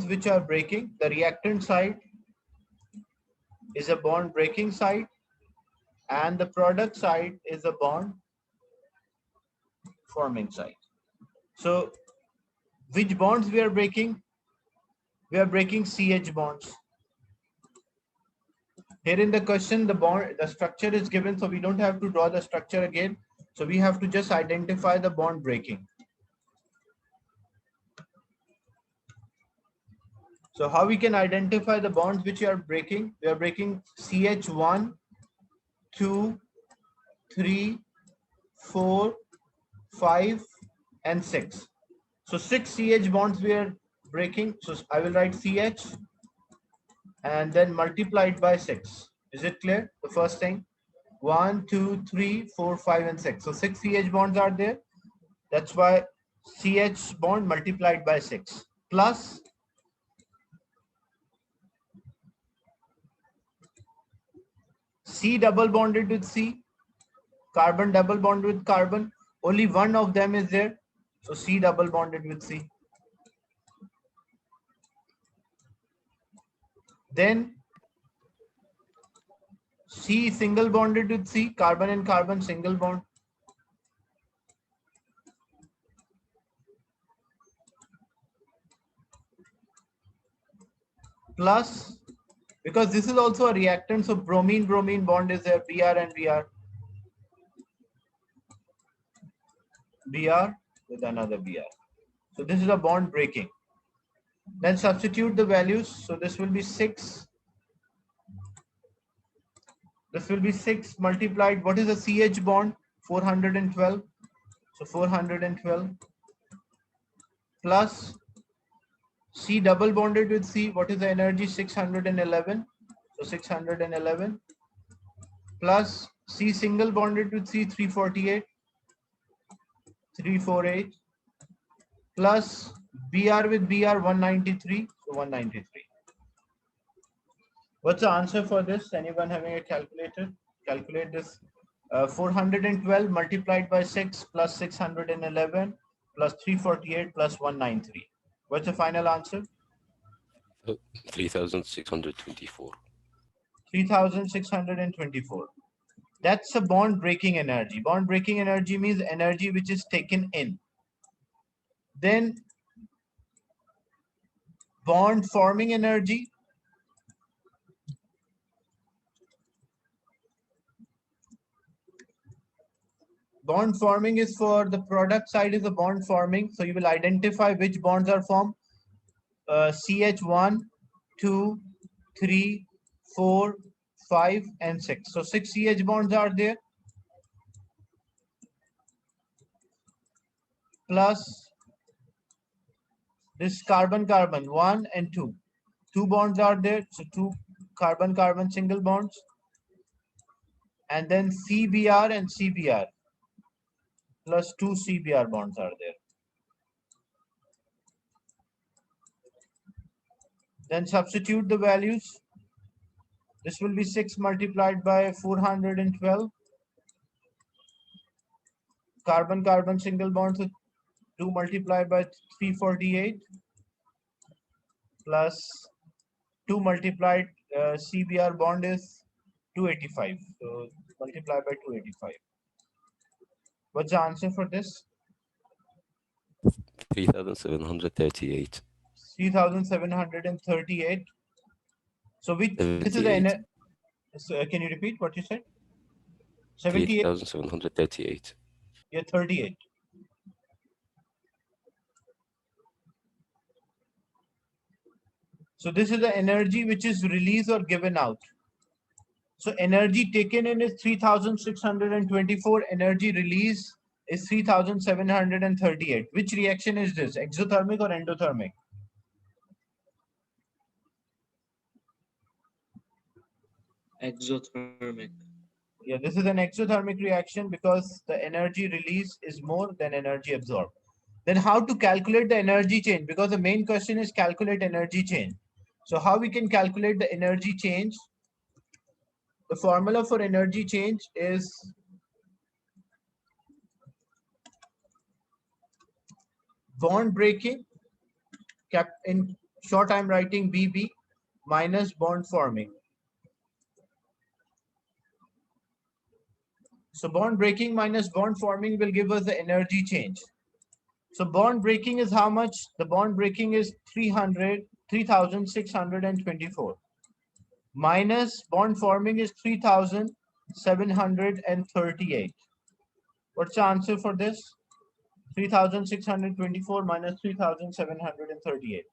which are breaking, the reactant side is a bond breaking side and the product side is a bond forming side. So which bonds we are breaking? We are breaking CH bonds. Here in the question, the structure is given, so we don't have to draw the structure again. So we have to just identify the bond breaking. So how we can identify the bonds which we are breaking? We are breaking CH1, 2, 3, 4, 5, and 6. So 6 CH bonds we are breaking. So I will write CH and then multiplied by 6. Is it clear? The first thing, 1, 2, 3, 4, 5, and 6. So 6 CH bonds are there. That's why CH bond multiplied by 6 plus C double bonded with C, carbon double bonded with carbon. Only one of them is there. So C double bonded with C. Then C single bonded with C, carbon and carbon single bond. Plus, because this is also a reactant, so bromine bond is there, Br and Br. Br with another Br. So this is a bond breaking. Then substitute the values. So this will be 6. This will be 6 multiplied. What is the CH bond? 412. So 412 plus C double bonded with C. What is the energy? 611. So 611 plus C single bonded with C, 348. 348 plus Br with Br, 193. So 193. What's the answer for this? Anyone having a calculator? Calculate this. 412 multiplied by 6 plus 611 plus 348 plus 193. What's the final answer? 3,624. 3,624. That's a bond breaking energy. Bond breaking energy means energy which is taken in. Then bond forming energy. Bond forming is for the product side is a bond forming. So you will identify which bonds are formed. CH1, 2, 3, 4, 5, and 6. So 6 CH bonds are there. Plus this carbon-carbon, 1 and 2. 2 bonds are there. So 2 carbon-carbon single bonds. And then CBr and CBr. Plus 2 CBr bonds are there. Then substitute the values. This will be 6 multiplied by 412. Carbon-carbon single bonds, so 2 multiplied by 348 plus 2 multiplied CBr bond is 285. So multiply by 285. What's the answer for this? 3,738. 3,738. So which this is the 78. so can you repeat what you said? 78. 3,738. Yeah, 38. So this is the energy which is released or given out. So energy taken in is 3,624. Energy release is 3,738. Which reaction is this? Exothermic or endothermic? Exothermic. Yeah, this is an exothermic reaction because the energy release is more than energy absorbed. Then how to calculate the energy change? Because the main question is calculate energy change. So how we can calculate the energy change? The formula for energy change is bond breaking in short I'm writing BB minus bond forming. So bond breaking minus bond forming will give us the energy change. So bond breaking is how much? The bond breaking is 3,624 minus bond forming is 3,738. What's the answer for this? 3,624 minus 3,738.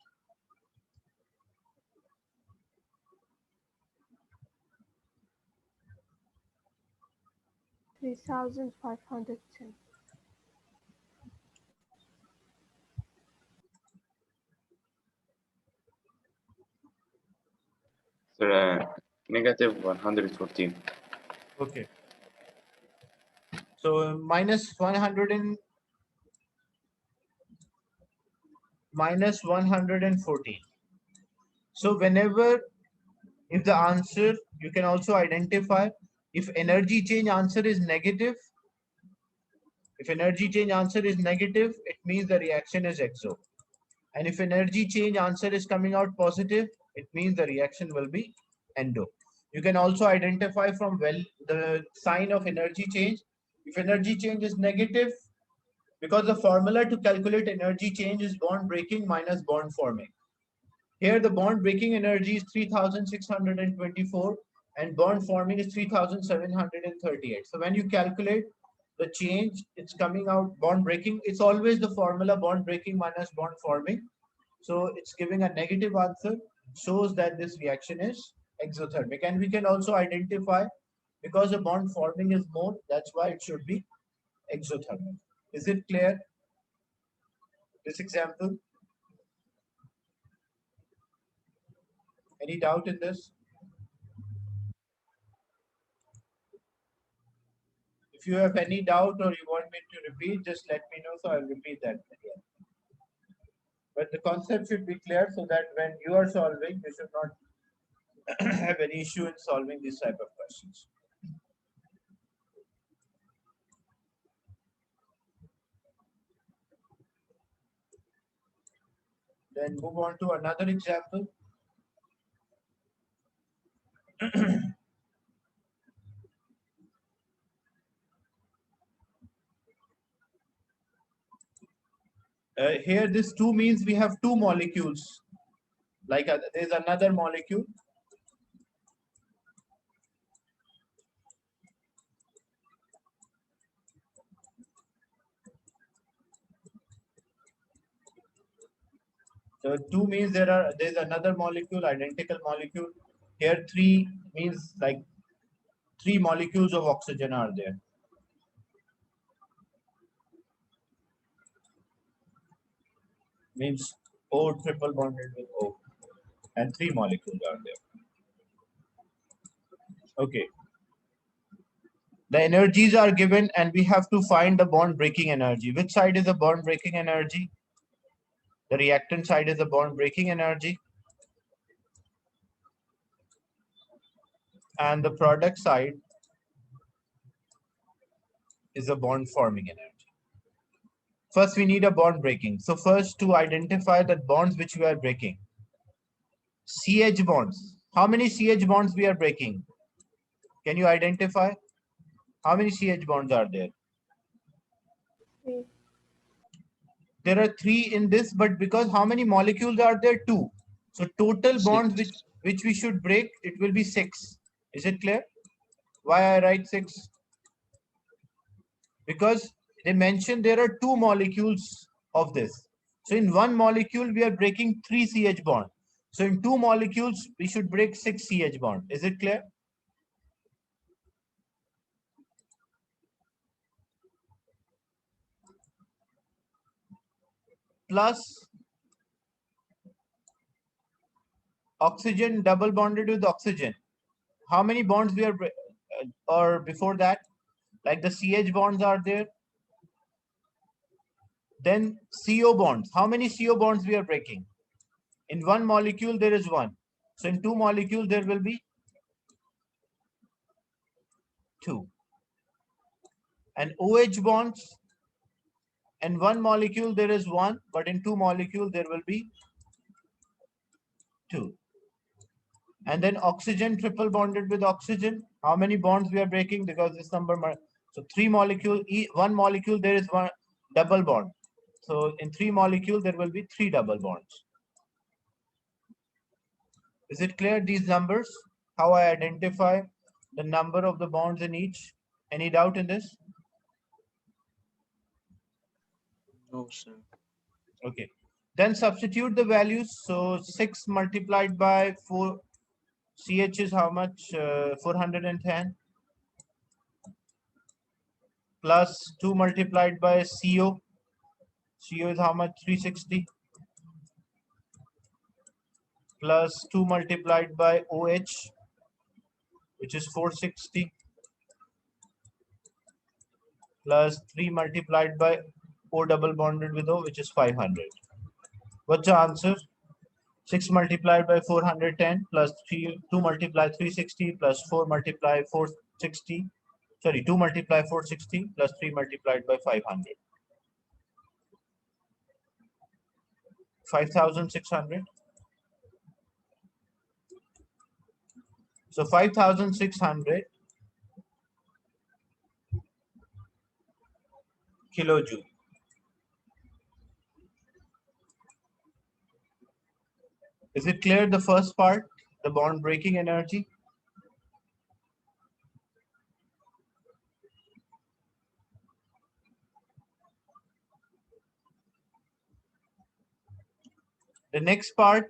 3,510. Negative 114. Okay. So minus 100 and minus 114. So whenever, if the answer, you can also identify if energy change answer is negative. If energy change answer is negative, it means the reaction is exo. And if energy change answer is coming out positive, it means the reaction will be endo. You can also identify from the sign of energy change. If energy change is negative, because the formula to calculate energy change is bond breaking minus bond forming. Here the bond breaking energy is 3,624 and bond forming is 3,738. So when you calculate the change, it's coming out bond breaking. It's always the formula bond breaking minus bond forming. So it's giving a negative answer, shows that this reaction is exothermic. And we can also identify, because the bond forming is more, that's why it should be exothermic. Is it clear? This example? Any doubt in this? If you have any doubt or you want me to repeat, just let me know, so I'll repeat that again. But the concept should be clear so that when you are solving, you should not have any issue in solving this type of questions. Then move on to another example. Here this 2 means we have two molecules. Like there's another molecule. So 2 means there's another molecule, identical molecule. Here 3 means like 3 molecules of oxygen are there. Means O triple bonded with O, and 3 molecules are there. Okay. The energies are given and we have to find the bond breaking energy. Which side is the bond breaking energy? The reactant side is the bond breaking energy. And the product side is the bond forming energy. First, we need a bond breaking. So first, to identify the bonds which we are breaking. CH bonds. How many CH bonds we are breaking? Can you identify? How many CH bonds are there? 3. There are 3 in this, but because how many molecules are there? 2. So total bonds which we should break, it will be 6. Is it clear? Why I write 6? Because they mentioned there are 2 molecules of this. So in one molecule, we are breaking 3 CH bond. So in 2 molecules, we should break 6 CH bond. Is it clear? Plus oxygen double bonded with oxygen. How many bonds we are, or before that, like the CH bonds are there. Then CO bonds. How many CO bonds we are breaking? In one molecule, there is 1. So in 2 molecules, there will be 2. And OH bonds, in one molecule, there is 1, but in 2 molecules, there will be And then oxygen triple bonded with oxygen. How many bonds we are breaking? Because this number, so 3 molecule, one molecule, there is one double bond. So in 3 molecules, there will be 3 double bonds. Is it clear, these numbers? How I identify the number of the bonds in each? Any doubt in this? No, sir. Okay. Then substitute the values. So 6 multiplied by 4, CH is how much? 410. Plus 2 multiplied by CO. CO is how much? 360. Plus 2 multiplied by OH, which is 460. Plus 3 multiplied by O double bonded with O, which is 500. What's the answer? 6 multiplied by 410 plus 2 multiply 360 plus 4 multiply 460. Sorry, 2 multiply 460 plus 3 multiplied by 500. 5,600. So 5,600 kilojoule. Is it clear, the first part, the bond breaking energy? The next part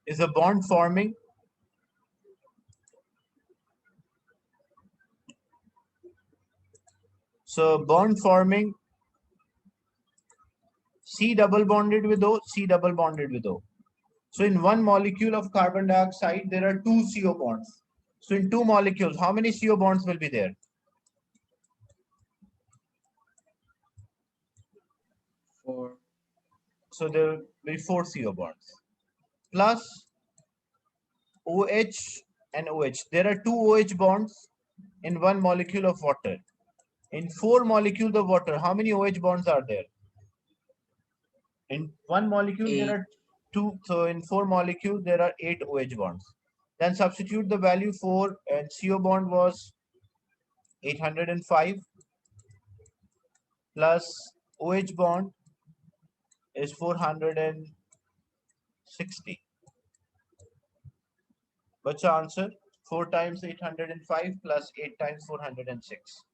is a bond forming. So bond forming, C double bonded with O, C double bonded with O. So in one molecule of carbon dioxide, there are 2 CO bonds. So in 2 molecules, how many CO bonds will be there? 4. So there will be 4 CO bonds. Plus OH and OH. There are 2 OH bonds in one molecule of water. In 4 molecules of water, how many OH bonds are there? In one molecule, there are 2. So in 4 molecules, there are 8 OH bonds. Then substitute the value 4, and CO bond was 805 plus OH bond is 460. What's your answer? 4 times 805 plus 8 times 406.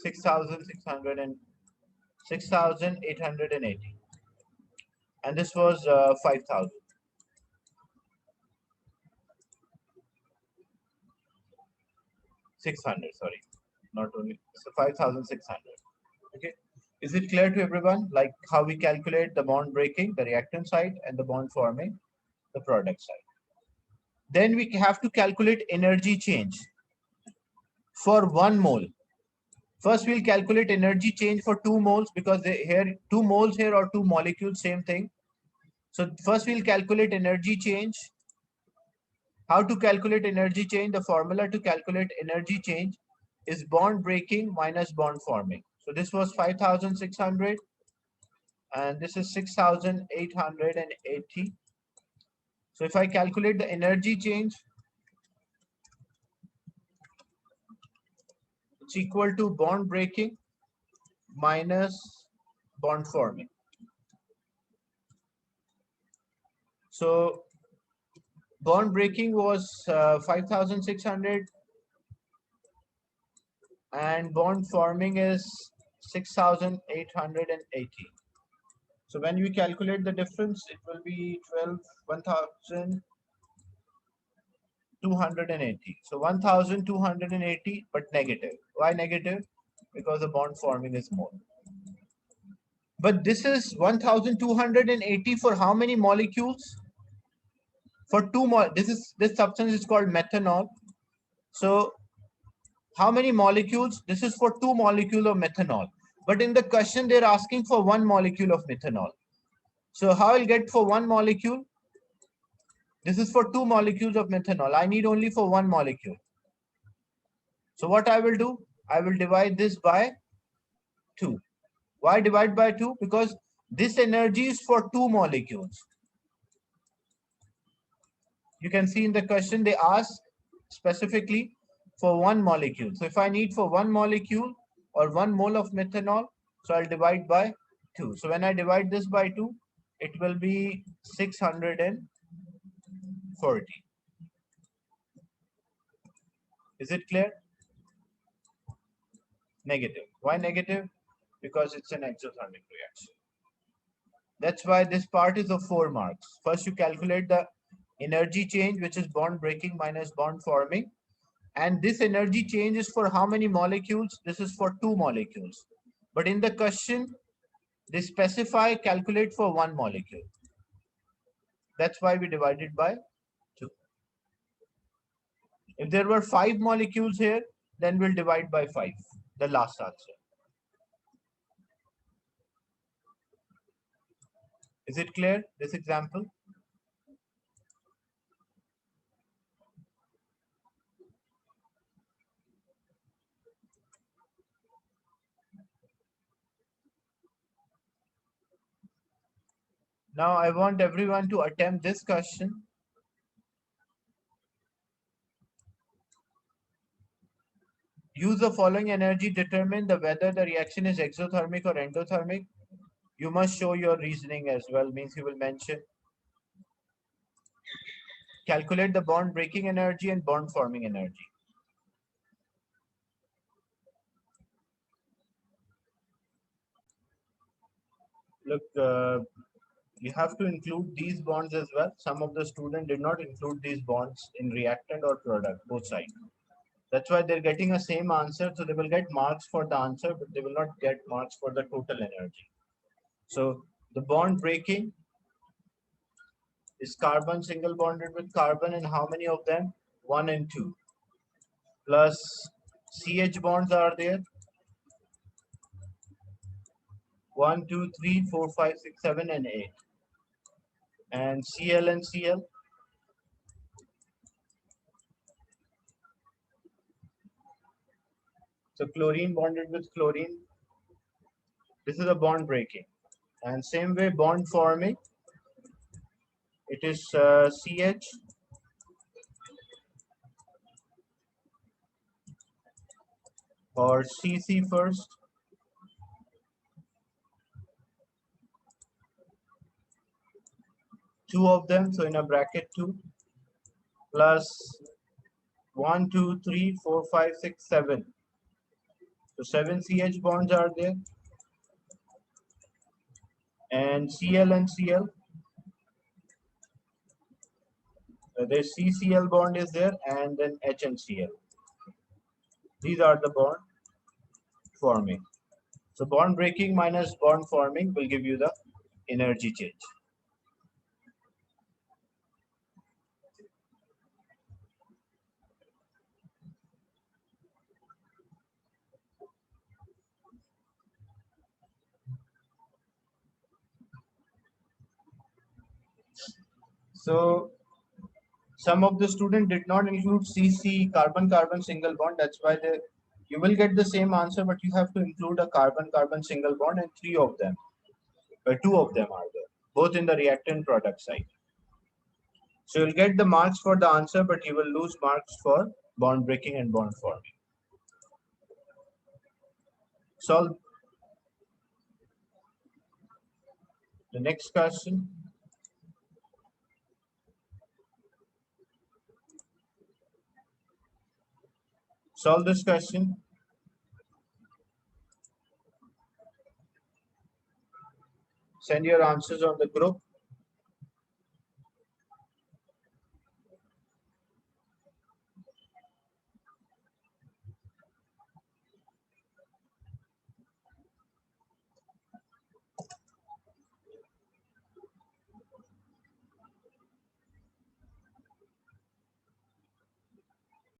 6,880. And this was 5,000. 600, sorry, not only, so 5,600. Okay, is it clear to everyone, like how we calculate the bond breaking, the reactant side, and the bond forming, the product side? Then we have to calculate energy change for 1 mole. First, we'll calculate energy change for 2 moles, because here 2 moles here or 2 molecules, same thing. So first we'll calculate energy change. How to calculate energy change? The formula to calculate energy change is bond breaking minus bond forming. So this was 5,600 and this is 6,880. So if I calculate the energy change, it's equal to bond breaking minus bond forming. So bond breaking was 5,600 and bond forming is 6,880. So when you calculate the difference, it will be 1,280. So 1,280, but negative. Why negative? Because the bond forming is more. But this is 1,280 for how many molecules? For 2 this substance is called methanol. So how many molecules? This is for 2 molecules of methanol. But in the question, they're asking for 1 molecule of methanol. So how I'll get for 1 molecule? This is for 2 molecules of methanol. I need only for 1 molecule. So what I will do, I will divide this by 2. Why divide by 2? Because this energy is for 2 molecules. You can see in the question they ask specifically for 1 molecule. So if I need for 1 molecule or 1 mole of methanol, so I'll divide by 2. So when I divide this by 2, it will be 640. Is it clear? Negative. Why negative? Because it's an exothermic reaction. That's why this part is of 4 marks. First, you calculate the energy change, which is bond breaking minus bond forming. And this energy change is for how many molecules? This is for 2 molecules. But in the question, they specify calculate for 1 molecule. That's why we divided by 2. If there were 5 molecules here, then we'll divide by 5, the last answer. Is it clear, this example? Now I want everyone to attempt this question. Use the following energy, determine whether the reaction is exothermic or endothermic. You must show your reasoning as well, means you will mention. Calculate the bond breaking energy and bond forming energy. Look, you have to include these bonds as well. Some of the students did not include these bonds in reactant or product, both sides. That's why they're getting a same answer. So they will get marks for the answer, but they will not get marks for the total energy. So the bond breaking is carbon single bonded with carbon, and how many of them? 1 and 2. Plus CH bonds are there. 1, 2, 3, 4, 5, 6, 7, and 8. And Cl and Cl. So chlorine bonded with chlorine. This is a bond breaking. And same way bond forming. It is CH or CC first. Two of them, so in a bracket 2 plus 1, 2, 3, 4, 5, 6, 7. So 7 CH bonds are there. And Cl and Cl. There's CCl bond is there, and then H and Cl. These are the bond forming. So bond breaking minus bond forming will give you the energy change. So some of the students did not include CC, carbon-carbon single bond. That's why you will get the same answer, but you have to include a carbon-carbon single bond, and 3 of them, 2 of them are there, both in the reactant product side. So you'll get the marks for the answer, but you will lose marks for bond breaking and bond forming. Solve the next question. Solve this question. Send your answers on the group.